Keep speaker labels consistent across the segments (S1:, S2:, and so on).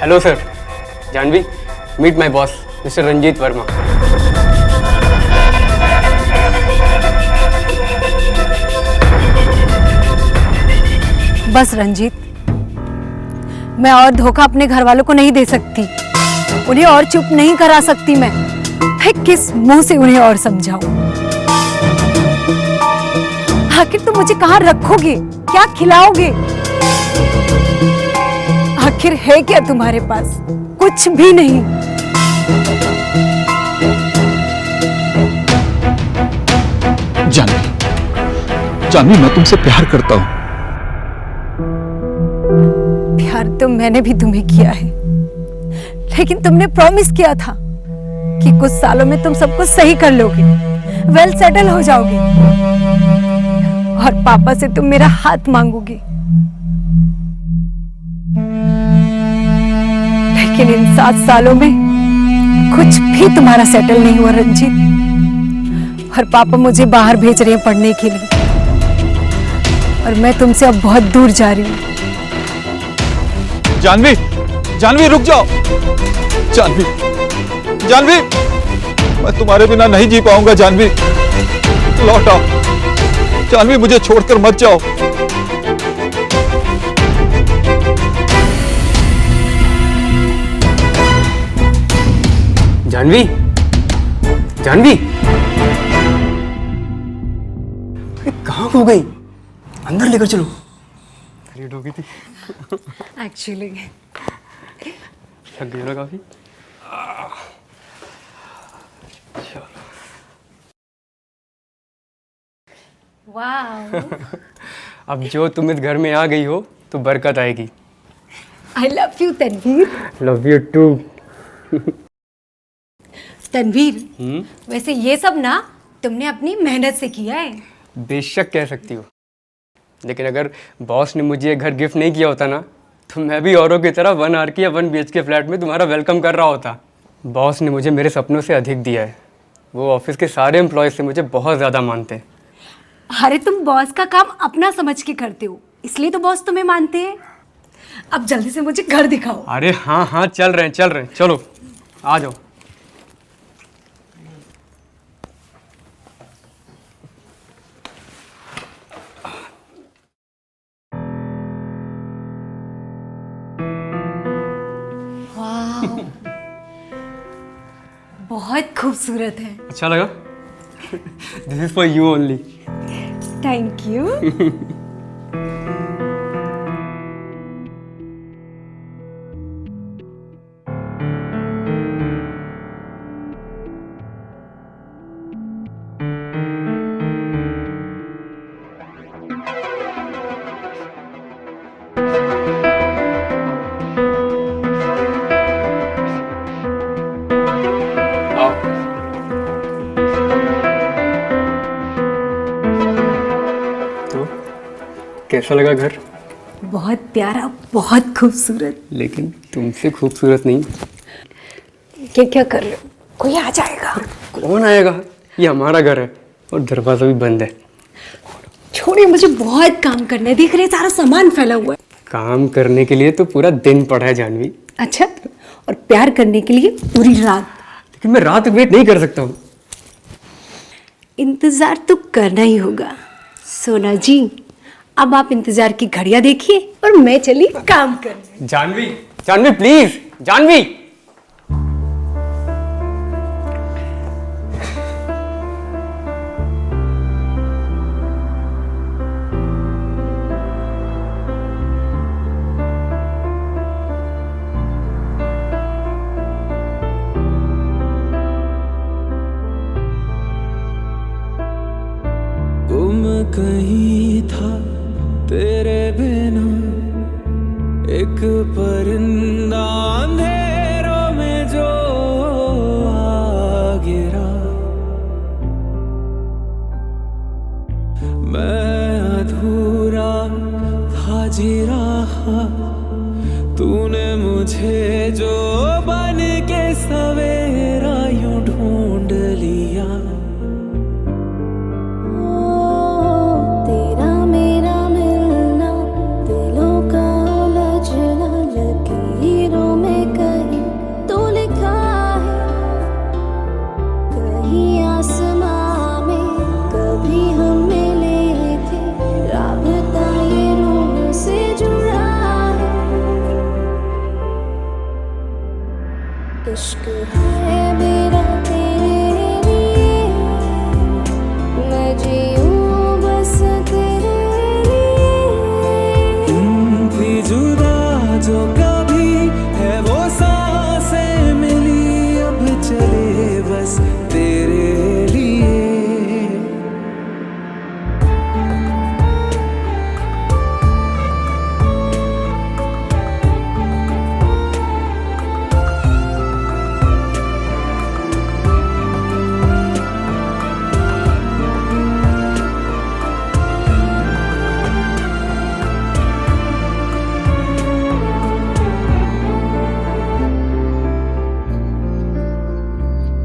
S1: Hello sir. Janvi, meet my boss mister Ranjit Verma.
S2: बस रंजीत, मैं और धोखा अपने घर वालों को नहीं दे सकती, उन्हें और चुप नहीं करा सकती। मैं किस मुंह से उन्हें और समझाऊं? आखिर तुम मुझे कहाँ रखोगे, क्या खिलाओगे? आखिर है क्या तुम्हारे पास? कुछ भी नहीं।
S3: जानवी, जानवी, मैं तुमसे प्यार करता हूं।
S2: प्यार तो मैंने भी तुम्हें किया है, लेकिन तुमने प्रॉमिस किया था कि कुछ सालों में तुम सबको सही कर लोगे, वेल सेटल हो जाओगे और पापा से तुम मेरा हाथ मांगोगे। लेकिन इन 7 सालों में कुछ भी तुम्हारा सेटल नहीं हुआ रंजीत, और पापा मुझे बाहर भेज रहे हैं पढ़ने के लिए, और मैं तुमसे अब बहुत दूर जा रही हूँ।
S3: जानवी, जानवी रुक जाओ। जानवी, जानवी, मैं तुम्हारे बिना नहीं जी पाऊंगा। जानवी, लौट आओ। जानवी, मुझे छोड़कर मत जाओ।
S1: जानवी, जानवी, कहाँ खो गई? अंदर लेकर चलो। लेट हो गई थी
S2: एक्चुअली
S1: थक गई ना काफी।
S2: वाह,
S1: अब जो तुम इस घर में आ गई हो तो बरकत आएगी।
S2: I love you Tanveer.
S1: Love you too.
S2: Tanveer, वैसे ये सब ना तुमने अपनी मेहनत से किया है।
S1: बेशक कह सकती हो, लेकिन अगर बॉस ने मुझे ये घर गिफ्ट नहीं किया होता ना, तो मैं भी औरों की तरह 1 आर या 1 BHK फ्लैट में तुम्हारा वेलकम कर रहा होता। बॉस ने मुझे मेरे सपनों से अधिक दिया है। वो ऑफिस के सारे एम्प्लॉयज से मुझे बहुत ज़्यादा मानते हैं।
S2: अरे तुम बॉस का काम अपना समझ के करते हो, इसलिए तो बॉस तुम्हें मानते हैं। अब जल्दी से मुझे घर दिखाओ।
S1: अरे हाँ हाँ, चल रहे हैं, चलो आ जाओ।
S2: वाह, बहुत खूबसूरत है।
S1: अच्छा लगा? This is for you only.
S2: Thank you.
S1: तो कैसा लगा घर?
S2: बहुत प्यारा, बहुत खूबसूरत।
S1: लेकिन तुमसे खूबसूरत नहीं।
S2: क्या कर रहे हो? कोई आ जाएगा।
S1: कौन आएगा? ये हमारा घर है और दरवाजा भी बंद है।
S2: छोड़िए, मुझे बहुत काम करना है। देख रहे हैं, सारा सामान फैला हुआ है।
S1: काम करने के लिए तो पूरा दिन पड़ा है जानवी।
S2: अच्छा, और प्यार करने के लिए पूरी रात।
S1: लेकिन मैं रात वेट नहीं कर सकता हूँ।
S2: इंतजार तो करना ही होगा। सोना जी, अब आप इंतजार की घड़ियां देखिए और मैं चली काम करने।
S1: जानवी, जानवी प्लीज, जानवी।
S4: गुम कहीं था तेरे बिना एक परिंदा अंधेरों में जो आ गिरा। मैं अधूरा था जी रहा, तूने मुझे जो बन के सवेरा यूं ढूंढ लिया।
S5: तेरा मेरा मिलना, दिलों का उलझना, लकीरों में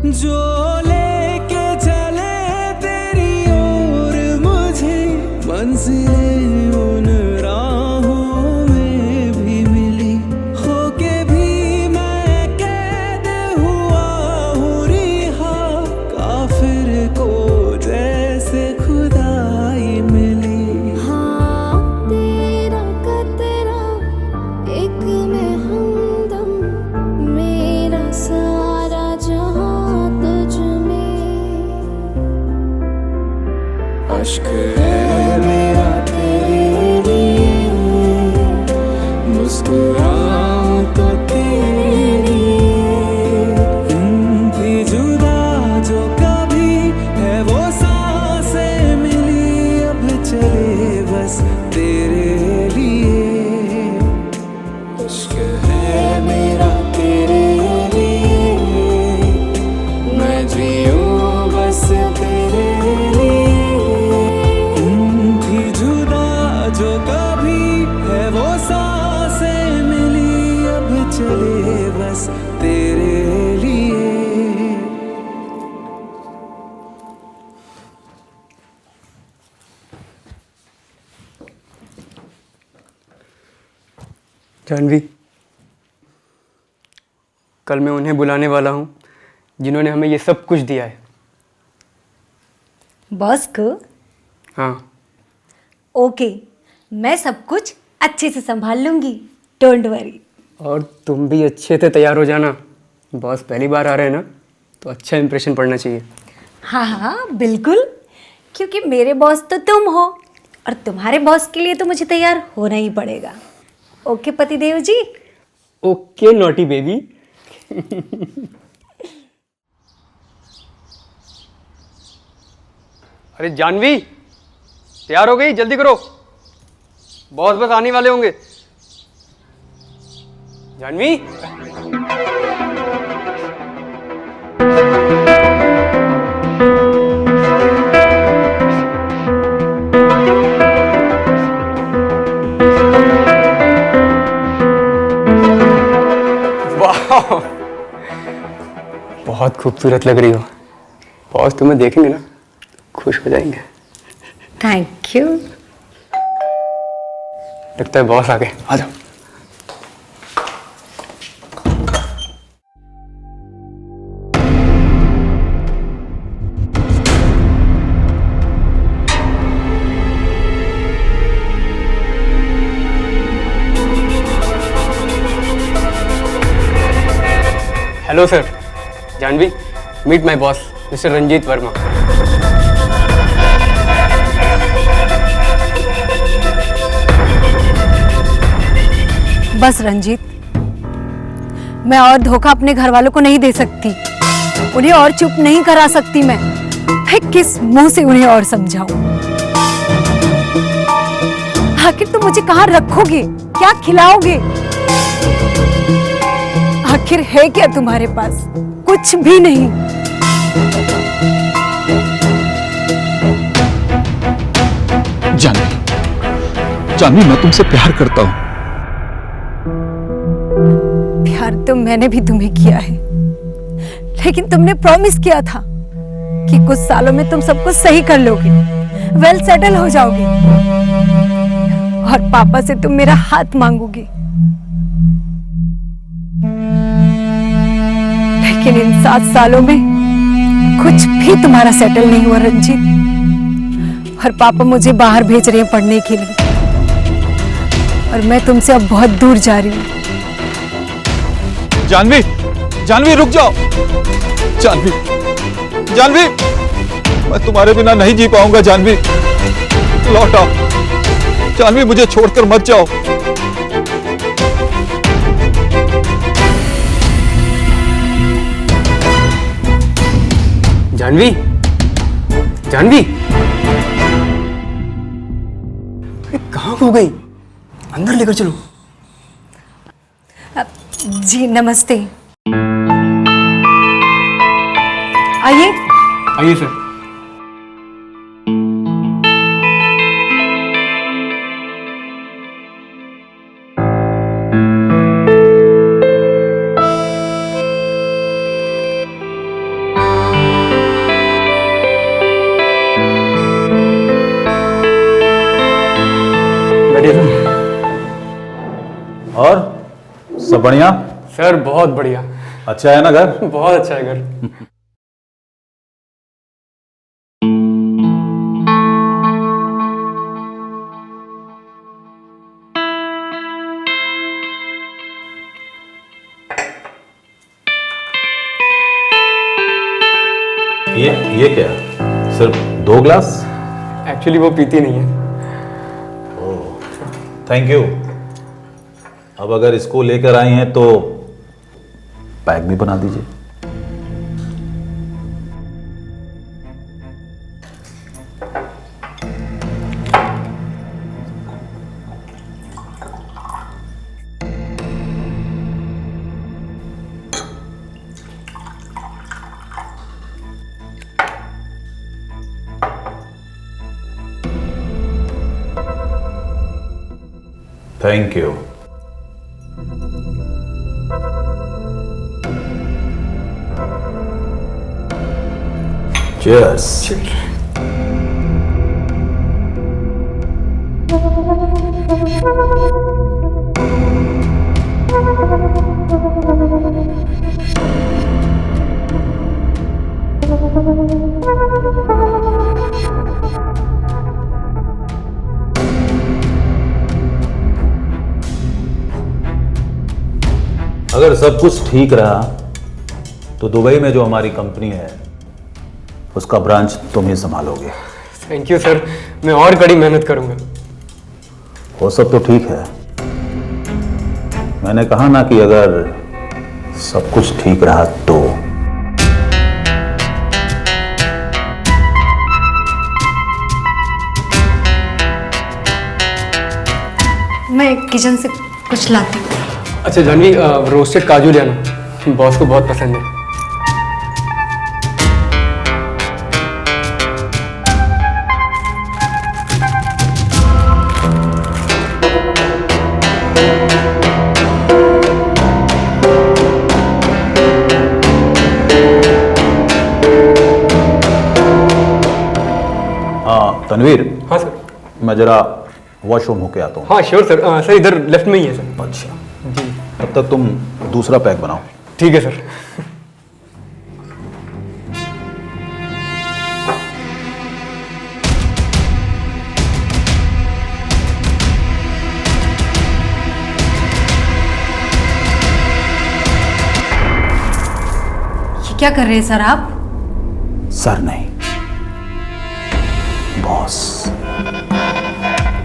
S4: जो लेके चले तेरी ओर मुझे, मंजिलें उन राहों में भी मिली, होके भी मैं कैद हुआ हूँ रिहा, काफिर को जैसे खुदाई मिली।
S5: हाँ तेरा कतरा एक में हमदम, मेरा सारा जहां तुझ में। अश्क है मेरा तेरे लिए, मुस्कुराऊं तो तेरे लिए।
S4: भी जुदा जो कभी है वो सांसें मिली, अब चले बस तेरे लिए।
S5: इश्क है मेरा तेरे लिए, मैं जीऊं बस तेरे लिए।
S4: भी जुदा जो कभी है वो सांसें मिली, अब चले बस तेरे लिए।
S1: जानवी, कल मैं उन्हें बुलाने वाला हूँ जिन्होंने हमें ये सब कुछ दिया है।
S2: बॉस को
S1: हाँ,
S2: ओके, मैं सब कुछ अच्छे से संभाल लूंगी, डोंट वरी।
S1: और तुम भी अच्छे से तैयार हो जाना। बॉस पहली बार आ रहे हैं ना, तो अच्छा इंप्रेशन पड़ना चाहिए।
S2: हाँ हाँ बिल्कुल, क्योंकि मेरे बॉस तो तुम हो और तुम्हारे बॉस के लिए तो मुझे तैयार होना ही पड़ेगा। ओके पतिदेव जी।
S1: Okay naughty baby. अरे जानवी, तैयार हो गई? जल्दी करो, बॉस बस आने वाले होंगे। जानवी, वाह, बहुत खूबसूरत लग रही हो। बॉस तुम्हें देखेंगे ना, खुश हो जाएंगे।
S2: Thank you.
S1: लगता है बॉस आ गए, आ जाओ। Hello sir, Janvi, meet my boss mister Ranjit Verma.
S2: बस रंजीत, मैं और धोखा अपने घर वालों को नहीं दे सकती, उन्हें और चुप नहीं करा सकती। मैं किस मुंह से उन्हें और समझाऊं? आखिर तुम मुझे कहाँ रखोगे, क्या खिलाओगे? आखिर है क्या तुम्हारे पास? कुछ भी नहीं।
S3: जानवी, जानवी, मैं तुमसे प्यार करता हूं।
S2: प्यार तो मैंने भी तुम्हें किया है, लेकिन तुमने प्रॉमिस किया था कि कुछ सालों में तुम सबको सही कर लोगे, वेल सेटल हो जाओगे और पापा से तुम मेरा हाथ मांगोगे। लेकिन इन 7 सालों में कुछ भी तुम्हारा सेटल नहीं हुआ रंजीत, और पापा मुझे बाहर भेज रहे हैं पढ़ने के लिए, और मैं तुमसे अब बहुत दूर जा रही हूँ।
S3: जानवी, जानवी रुक जाओ। जानवी, जानवी, मैं तुम्हारे बिना नहीं जी पाऊंगा। जानवी लौट आओ। जानवी मुझे छोड़कर मत जाओ।
S1: जानवी, जानवी, अरे कहाँ खो गई? अंदर लेकर चलो।
S2: जी नमस्ते, आइए।
S1: आइए सर।
S3: सब बढ़िया?
S1: सर बहुत बढ़िया,
S3: अच्छा है ना घर?
S1: बहुत अच्छा है घर।
S3: ये क्या? सिर्फ 2 ग्लास?
S1: एक्चुअली वो पीती नहीं है।
S3: Thank you. अब अगर इसको लेकर आई हैं तो पैक भी बना दीजिए। Thank you. Cheers. अगर सब कुछ ठीक रहा तो दुबई में जो हमारी कंपनी है उसका ब्रांच तुम ही संभालोगे।
S1: थैंक यू सर, मैं और कड़ी मेहनत करूंगा।
S3: वो सब तो ठीक है, मैंने कहा ना कि अगर सब कुछ ठीक रहा तो।
S2: मैं किचन से कुछ लाती हूँ।
S1: अच्छा जानवी, रोस्टेड काजू ले आना, बॉस को बहुत पसंद है।
S3: तनवीर,
S1: हाँ सर।
S3: मैं जरा वॉशरूम होके आता हूँ।
S1: हाँ श्योर सर, सर इधर लेफ्ट में ही है सर।
S3: अच्छा,
S1: जी
S3: तब तक तुम दूसरा पैक बनाओ।
S1: ठीक है सर।
S2: ये क्या कर रहे हैं सर आप?
S3: सर नहीं, बॉस।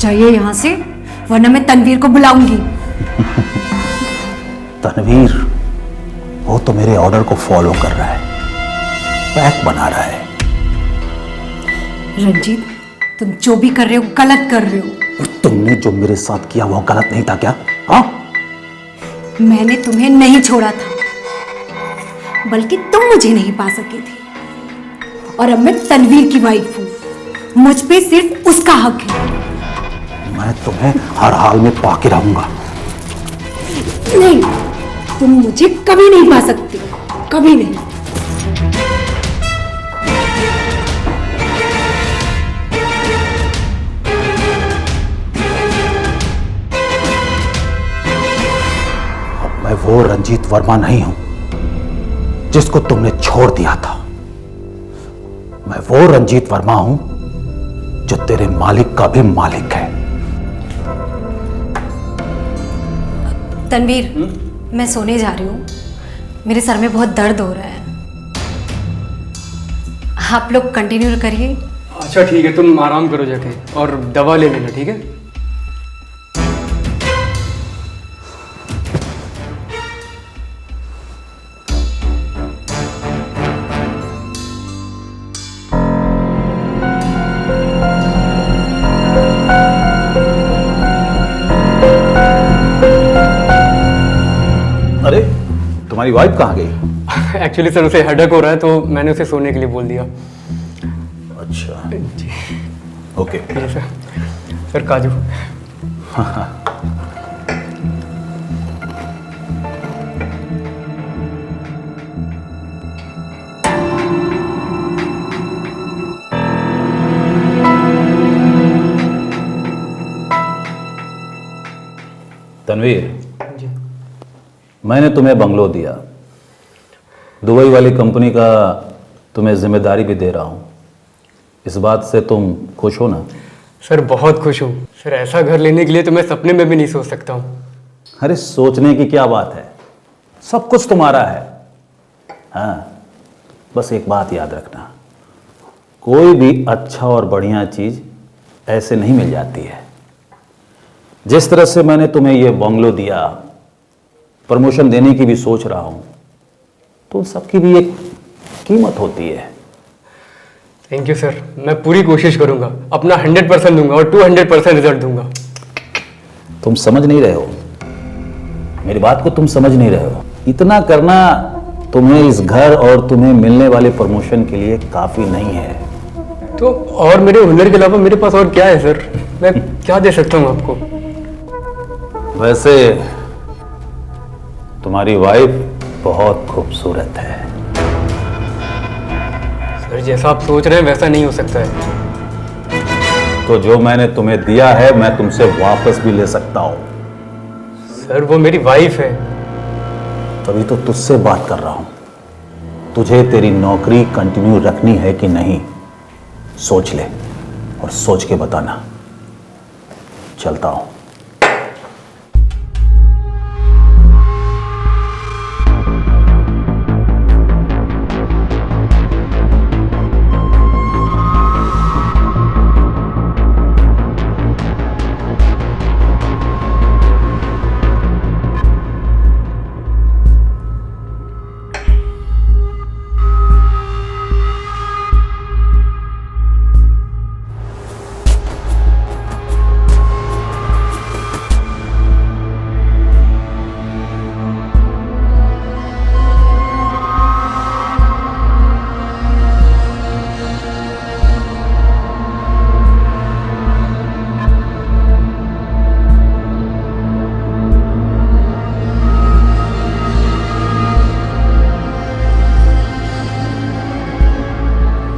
S2: जाइए यहाँ से, वरना मैं तनवीर को बुलाऊंगी।
S3: तनवीर, वो तो मेरे ऑर्डर को फॉलो कर रहा है, पैक बना रहा है।
S2: रंजीत, तुम जो भी कर रहे हो गलत कर रहे हो।
S3: और तुमने जो मेरे साथ किया वो गलत नहीं था क्या? हाँ,
S2: मैंने तुम्हें नहीं छोड़ा था, बल्कि तुम मुझे नहीं पा सके थे। और अब मैं तनवीर की वाइफ हूँ, मुझ पे सिर्फ उसका हक है।
S3: मैं तुम्हें हर हाल में पाके रहूंगा।
S2: नहीं, तुम मुझे कभी नहीं पा सकते, कभी नहीं।
S3: अब मैं वो रंजीत वर्मा नहीं हूं जिसको तुमने छोड़ दिया था। मैं वो रंजीत वर्मा हूं जो तेरे मालिक का भी मालिक है।
S2: तनवीर, मैं सोने जा रही हूँ, मेरे सर में बहुत दर्द हो रहा है। आप लोग कंटिन्यू करिए।
S1: अच्छा ठीक है, तुम आराम करो जाके और दवा ले लेना, ठीक है?
S3: अरे, तुम्हारी वाइफ कहाँ गई?
S1: एक्चुअली सर उसे हेडेक हो रहा है तो मैंने उसे सोने के लिए बोल दिया।
S3: अच्छा,
S1: जी
S3: ओके।
S1: ठीक है सर। सर काजू।
S3: तनवीर,
S1: जी
S3: मैंने तुम्हें बंगलो दिया, दुबई वाली कंपनी का तुम्हें जिम्मेदारी भी दे रहा हूँ। इस बात से तुम खुश हो ना?
S1: सर बहुत खुश हूँ सर, ऐसा घर लेने के लिए तो मैं सपने में भी नहीं सोच सकता हूँ।
S3: अरे सोचने की क्या बात है, सब कुछ तुम्हारा है। हाँ, बस एक बात याद रखना, कोई भी अच्छा और बढ़िया चीज़ ऐसे नहीं मिल जाती है। जिस तरह से मैंने तुम्हें ये बंगलो दिया, प्रमोशन देने की भी सोच रहा हूँ, तो सबकी भी एक कीमत होती है।
S1: थैंक यू सर, मैं पूरी कोशिश करूँगा, अपना 100% दूंगा और 200% रिजल्ट दूंगा।
S3: तुम समझ नहीं रहे हो, मेरी बात को तुम समझ नहीं रहे हो। इतना करना तुम्हें इस घर और तुम्हें मिलने वाले प्रमोशन के लिए काफ़ी नहीं है।
S1: तो और मेरे हुनर के अलावा मेरे पास और क्या है सर? मैं क्या दे सकता हूँ आपको?
S3: वैसे तुम्हारी वाइफ बहुत खूबसूरत है।
S1: सर जैसा आप सोच रहे हैं वैसा नहीं हो सकता है।
S3: तो जो मैंने तुम्हें दिया है मैं तुमसे वापस भी ले सकता हूं।
S1: सर वो मेरी वाइफ है।
S3: तभी तो तुझसे बात कर रहा हूं। तुझे तेरी नौकरी कंटिन्यू रखनी है कि नहीं, सोच ले और सोच के बताना। चलता हूं।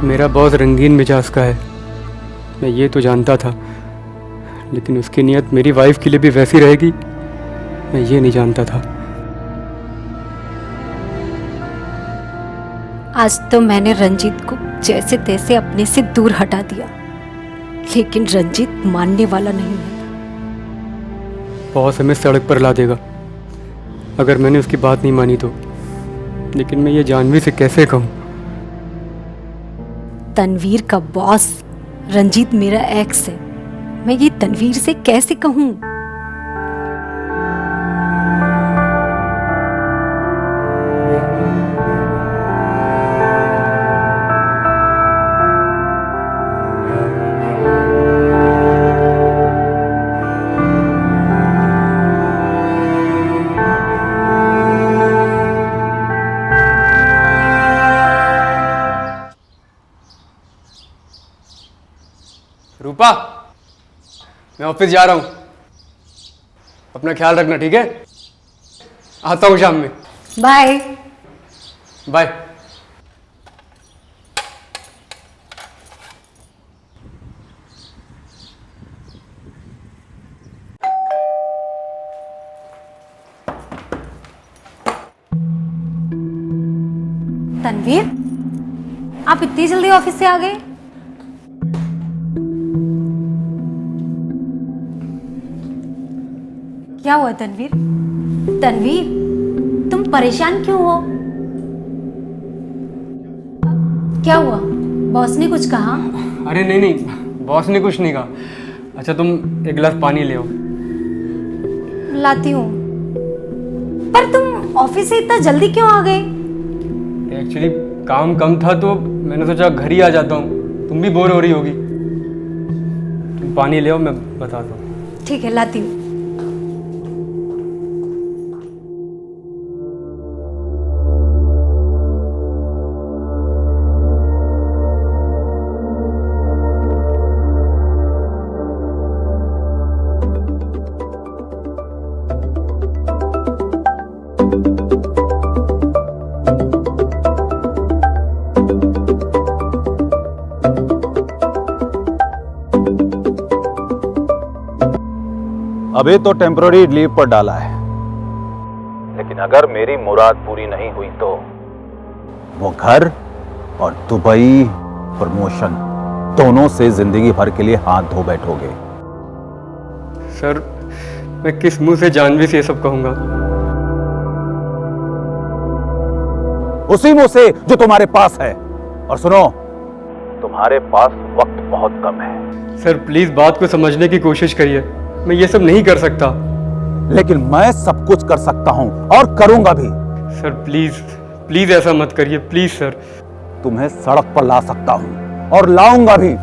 S1: मेरा बॉस रंगीन मिजाज का है, मैं ये तो जानता था, लेकिन उसकी नीयत मेरी वाइफ के लिए भी वैसी रहेगी, मैं ये नहीं जानता था।
S2: आज तो मैंने रंजीत को जैसे तैसे अपने से दूर हटा दिया, लेकिन रंजीत मानने वाला नहीं है।
S1: बॉस हमें सड़क पर ला देगा अगर मैंने उसकी बात नहीं मानी तो, लेकिन मैं ये जानवी से कैसे कहूँ?
S2: तनवीर का बॉस रंजीत मेरा एक्स है, मैं ये तनवीर से कैसे कहूँ?
S1: रूपा, मैं ऑफिस जा रहा हूँ, अपना ख्याल रखना, ठीक है? आता हूँ शाम में।
S2: बाय।
S1: बाय।
S2: तनवीर, आप इतनी जल्दी ऑफिस से आ गए? क्या हुआ तनवीर? तनवीर, तुम परेशान क्यों हो? क्या हुआ? बॉस ने कुछ कहा?
S1: अरे नहीं नहीं, बॉस ने कुछ नहीं कहा। अच्छा तुम एक गिलास पानी ले आओ।
S2: लाती हूँ। पर तुम ऑफिस से इतना जल्दी क्यों आ गए?
S1: एक्चुअली काम कम था तो मैंने सोचा घर ही आ जाता हूँ, तुम भी बोर हो रही होगी। तुम पानी ले आओ, मैं बताता हूँ।
S2: ठीक है, लाती हूँ।
S3: अभी तो टेम्पररी लीव पर डाला है, लेकिन अगर मेरी मुराद पूरी नहीं हुई तो वो घर और दुबई प्रमोशन दोनों से जिंदगी भर के लिए हाथ धो बैठोगे।
S1: सर मैं किस मुंह से जानवी से ये सब कहूंगा?
S3: उसी मुंह से जो तुम्हारे पास है। और सुनो, तुम्हारे पास वक्त बहुत कम है।
S1: सर प्लीज बात को समझने की कोशिश करिए, मैं ये सब नहीं कर सकता।
S3: लेकिन मैं सब कुछ कर सकता हूं और करूंगा भी।
S1: सर प्लीज प्लीज ऐसा मत करिए, प्लीज सर।
S3: तुम्हें सड़क पर ला सकता हूं और लाऊंगा भी।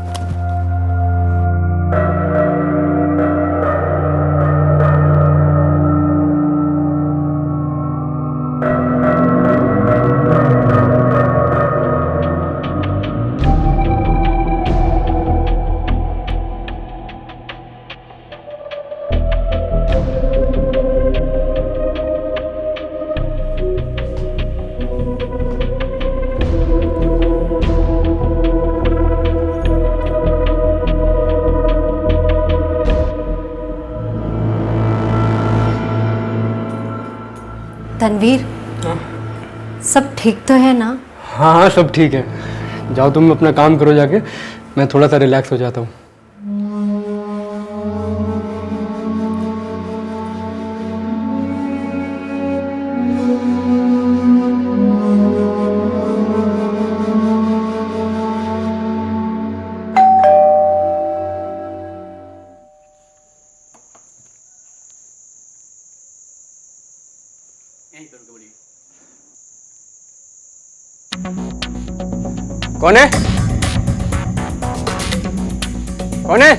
S2: तनवीर, सब ठीक तो है ना?
S1: हाँ हाँ सब ठीक है, जाओ तुम अपना काम करो जाके, मैं थोड़ा सा रिलैक्स हो जाता हूँ। कौन है? कौन है?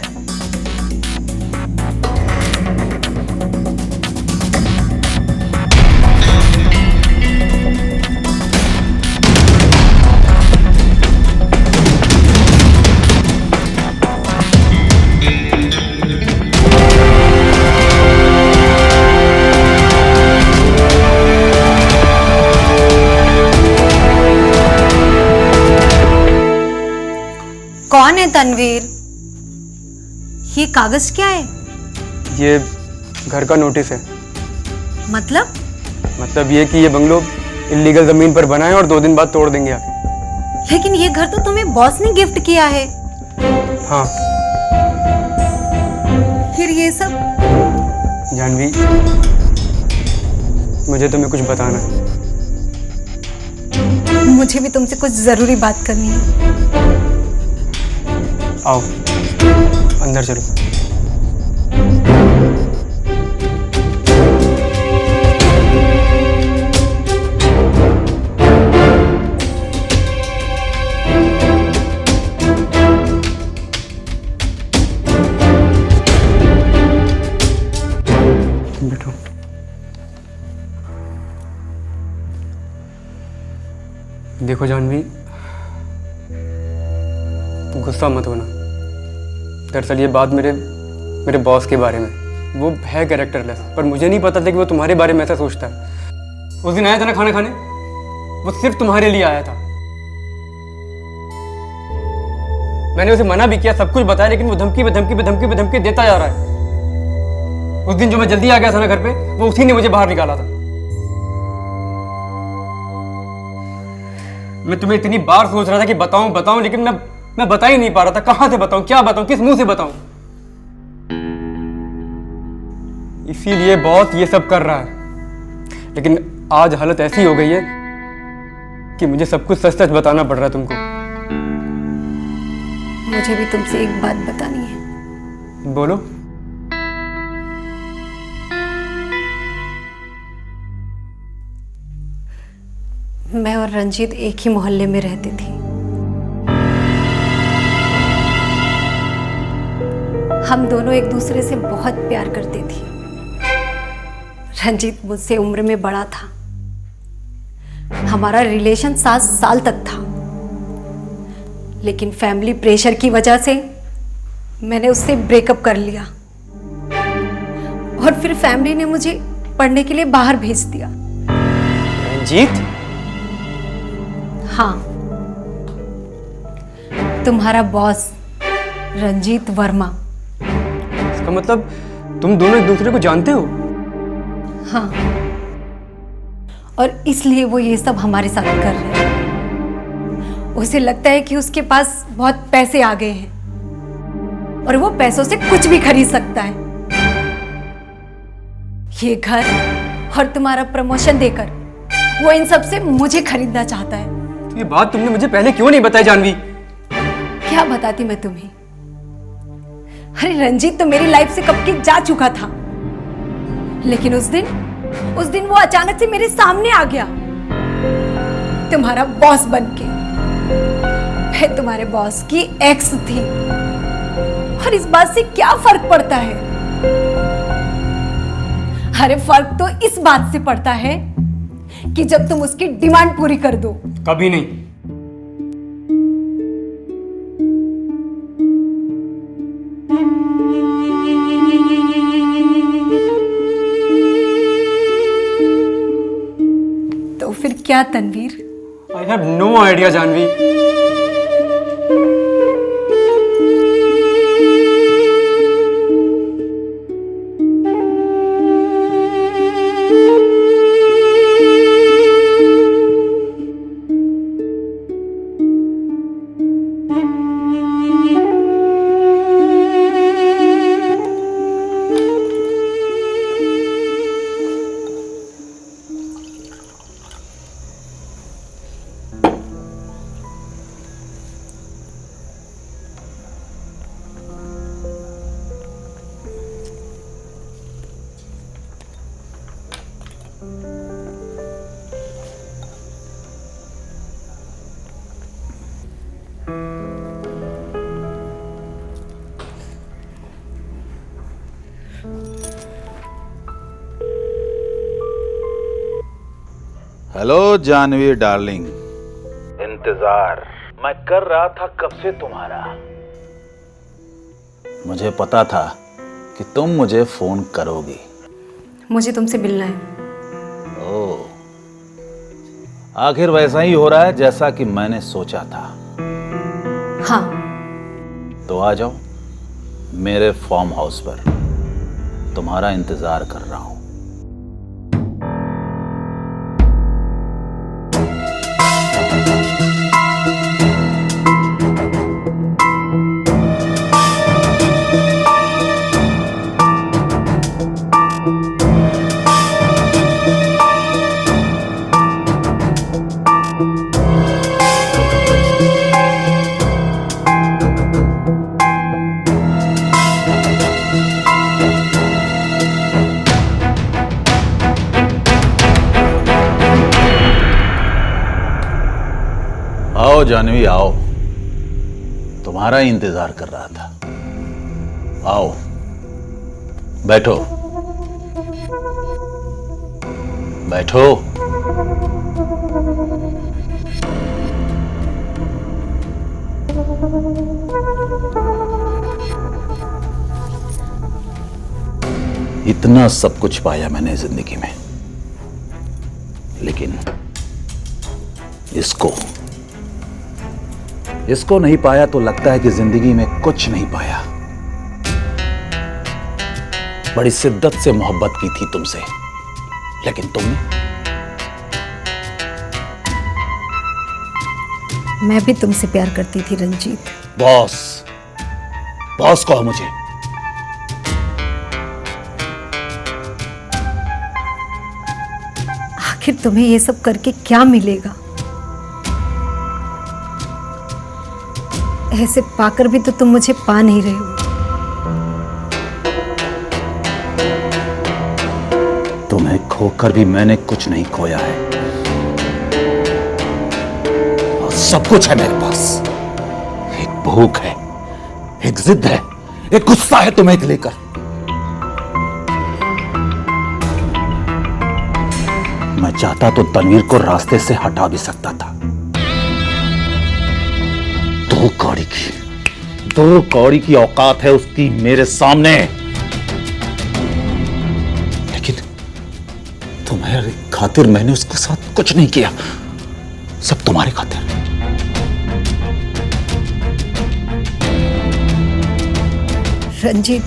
S2: कौन है तनवीर? ये कागज क्या है?
S1: ये घर का नोटिस है।
S2: मतलब
S1: ये कि ये बंगलो इल्लीगल जमीन पर बना है और 2 दिन बाद तोड़ देंगे आके।
S2: लेकिन ये घर तो तुम्हें बॉस ने गिफ्ट किया है।
S1: हाँ
S2: फिर ये सब?
S1: जानवी, मुझे तुम्हें कुछ बताना है।
S2: मुझे भी तुमसे कुछ जरूरी बात करनी है।
S1: आओ अंदर चलो। बैठो। देखो जानवी, गुस्सा मत होना। दरअसल ये बात मेरे बॉस के बारे में। वो है कैरेक्टरलेस, पर मुझे नहीं पता था कि वो तुम्हारे बारे में ऐसा सोचता है। उस दिन आया था ना खाना खाने, वो सिर्फ तुम्हारे लिए आया था। मैंने उसे मना भी किया, सब कुछ बताया, लेकिन वो धमकी पे धमकी पे धमकी पे धमकी देता जा रहा है। उस दिन जो मैं जल्दी आ गया था ना घर पे, वो उसी ने मुझे बाहर निकाला था। मैं तुम्हें इतनी बार सोच रहा था कि बताऊं बताऊं, लेकिन मैं बता ही नहीं पा रहा था। कहां से बताऊं, क्या बताऊं, किस मुंह से बताऊं। इसीलिए बॉस ये सब कर रहा है। लेकिन आज हालत ऐसी हो गई है कि मुझे सब कुछ सच सच बताना पड़ रहा है तुमको।
S2: मुझे भी तुमसे एक बात बतानी है।
S1: बोलो।
S2: मैं और रंजीत एक ही मोहल्ले में रहती थी। हम दोनों एक दूसरे से बहुत प्यार करते थे। रंजीत मुझसे उम्र में बड़ा था। हमारा रिलेशन 7 साल तक था, लेकिन फैमिली प्रेशर की वजह से मैंने उससे ब्रेकअप कर लिया और फिर फैमिली ने मुझे पढ़ने के लिए बाहर भेज दिया।
S1: रंजीत?
S2: हाँ, तुम्हारा बॉस रंजीत वर्मा।
S1: इसका मतलब तुम दोनों एक दूसरे को जानते हो?
S2: हाँ, और इसलिए वो ये सब हमारे साथ कर रहे हैं। उसे लगता है कि उसके पास बहुत पैसे आ गए हैं और वो पैसों से कुछ भी खरीद सकता है। ये घर और तुम्हारा प्रमोशन देकर वो इन सब से मुझे खरीदना चाहता है।
S1: तो ये बात तुमने मुझे पहले क्यों नहीं बताई जानवी?
S2: क्या बताती मैं तुम्हें? अरे रंजीत तो मेरी लाइफ से कब के जा चुका था, लेकिन उस दिन वो अचानक से मेरे सामने आ गया, तुम्हारा बॉस बनके। मैं तुम्हारे बॉस की एक्स थी, और इस बात से क्या फर्क पड़ता है? अरे फर्क तो इस बात से पड़ता है कि जब तुम उसकी डिमांड पूरी कर दो।
S1: कभी नहीं।
S2: तो फिर क्या Tanveer?
S1: I have no idea Janvi.
S3: Hello Janvi darling, इंतजार मैं कर रहा था कब से तुम्हारा। मुझे पता था कि तुम मुझे फोन करोगी।
S2: मुझे तुमसे मिलना है।
S3: ओह, आखिर वैसा ही हो रहा है जैसा कि मैंने सोचा था।
S2: हाँ,
S3: तो आ जाओ मेरे फार्म हाउस पर, तुम्हारा इंतजार कर रहा हूं। आओ जानवी आओ, तुम्हारा ही इंतजार कर रहा था। आओ बैठो बैठो। इतना सब कुछ पाया मैंने जिंदगी में, लेकिन इसको नहीं पाया तो लगता है कि जिंदगी में कुछ नहीं पाया। बड़ी शिद्दत से मोहब्बत की थी तुमसे, लेकिन तुमने।
S2: मैं भी तुमसे प्यार करती थी रंजीत।
S3: बॉस कहो मुझे।
S2: आखिर तुम्हें ये सब करके क्या मिलेगा? ऐसे पाकर भी तो तुम मुझे पा नहीं रहे हो।
S3: तुम्हें खोकर भी मैंने कुछ नहीं खोया है, और सब कुछ है मेरे पास। एक भूख है, एक जिद है, एक गुस्सा है तुम्हें लेकर। मैं चाहता तो तनवीर को रास्ते से हटा भी सकता था। दो कौड़ी की औकात है उसकी मेरे सामने, लेकिन तुम्हारे खातिर मैंने उसके साथ कुछ नहीं किया, सब तुम्हारे खातिर।
S2: रंजीत,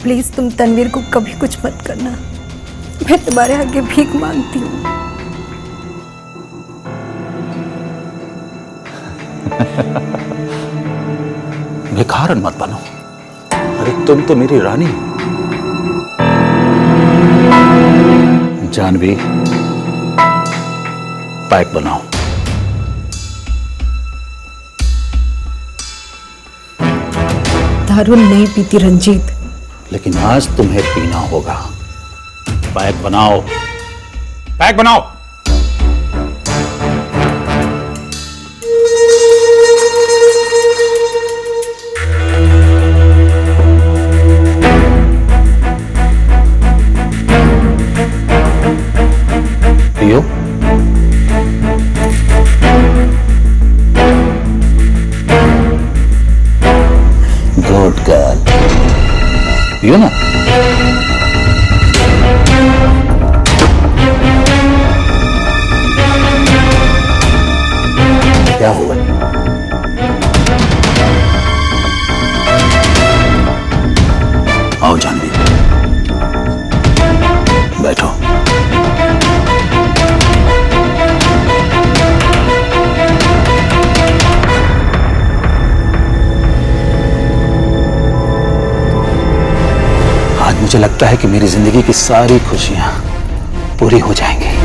S2: प्लीज तुम तनवीर को कभी कुछ मत करना। मैं तुम्हारे आगे भीख मांगती हूँ।
S3: भिखारन मत बनो। अरे तुम तो मेरी रानी हो। जानवी, पैक बनाओ।
S2: दारू नहीं पीती रंजीत।
S3: लेकिन आज तुम्हें पीना होगा। पैक बनाओ, पैक बनाओ। पियो। गुड गर्ल, पियो ना। क्या हुआ? आओ जानवी, बैठो। आज मुझे लगता है कि मेरी जिंदगी की सारी खुशियां पूरी हो जाएंगी।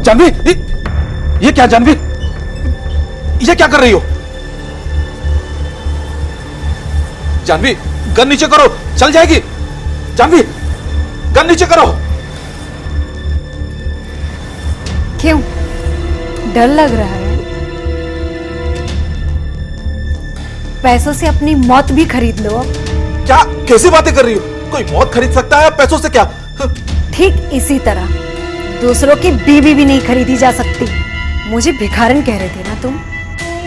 S3: जानवी, ये क्या जानवी? ये क्या कर रही हो? जानवी, गन नीचे करो, चल जाएगी। जानवी, गन नीचे करो।
S2: क्यों? डर लग रहा है? पैसों से अपनी मौत भी खरीद लो।
S3: क्या कैसी बातें कर रही हो? कोई मौत खरीद सकता है पैसों से? क्या?
S2: ठीक इसी तरह दूसरों की बीवी भी नहीं खरीदी जा सकती। मुझे भिखारन कह रहे थे ना तुम?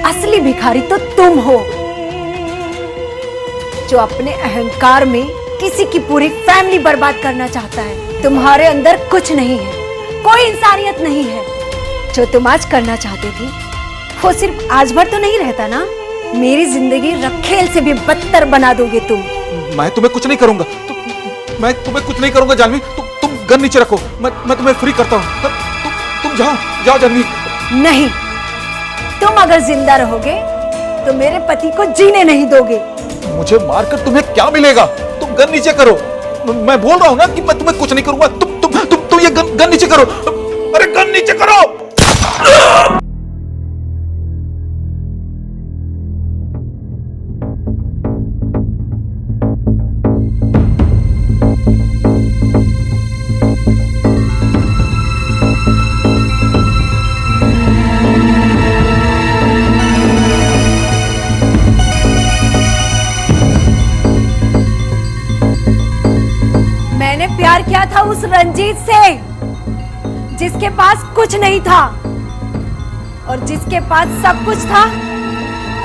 S2: असली भिखारी तो तुम हो, जो अपने अहंकार में किसी की पूरी फैमिली बर्बाद करना चाहता है। तुम्हारे अंदर कुछ नहीं है, कोई इंसानियत नहीं है। जो तुम आज करना चाहते थे वो सिर्फ आज भर तो नहीं रहता ना। मेरी जिंदगी रखेल से भी बदतर बना दोगे तुम।
S6: मैं तुम्हें कुछ नहीं करूंगा। मैं तुम्हें कुछ नहीं करूंगा जानवी। तुम गन नीचे रखो, मैं तुम्हें फ्री करता हूँ। तुम जाओ जानवी।
S2: नहीं, तुम अगर जिंदा रहोगे तो मेरे पति को जीने नहीं दोगे।
S6: मुझे मारकर तुम्हें क्या मिलेगा? तुम गन नीचे करो। मैं बोल रहा हूँ ना कि मैं तुम्हें कुछ नहीं करूंगा। तुम ये गन नीचे करो। अरे गन नीचे करो।
S2: मैंने प्यार किया था उस रंजीत से, जिसके पास कुछ नहीं था, और जिसके पास सब कुछ था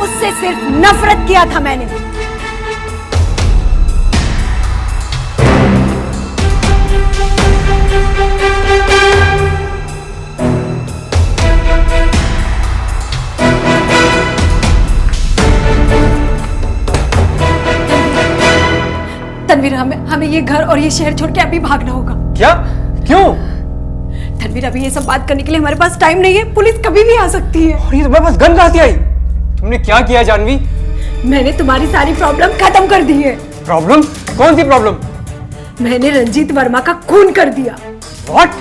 S2: उससे सिर्फ नफरत किया था मैंने। तनवीर, हमें ये घर और ये शहर छोड़ के अभी भागना होगा।
S1: क्या? क्यों?
S2: तनवीर, अभी ये सब बात करने के लिए हमारे पास टाइम नहीं है। पुलिस कभी भी आ सकती है।
S1: और ये तुम्हारे पास गन कहाँ से आई? तुमने क्या किया जानवी?
S2: मैंने तुम्हारी सारी प्रॉब्लम खत्म कर दी है।
S1: प्रॉब्लम? कौन सी प्रॉब्लम?
S2: मैंने रंजीत वर्मा का खून कर दिया।
S1: व्हाट?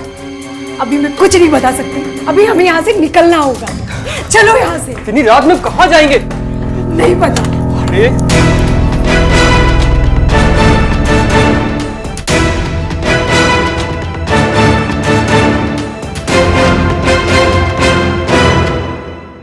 S2: अभी मैं कुछ नहीं बता सकती। अभी हमें यहाँ से निकलना होगा। चलो यहाँ से।
S1: इतनी रात में कहाँ जाएंगे?
S2: नहीं पता।
S1: अरे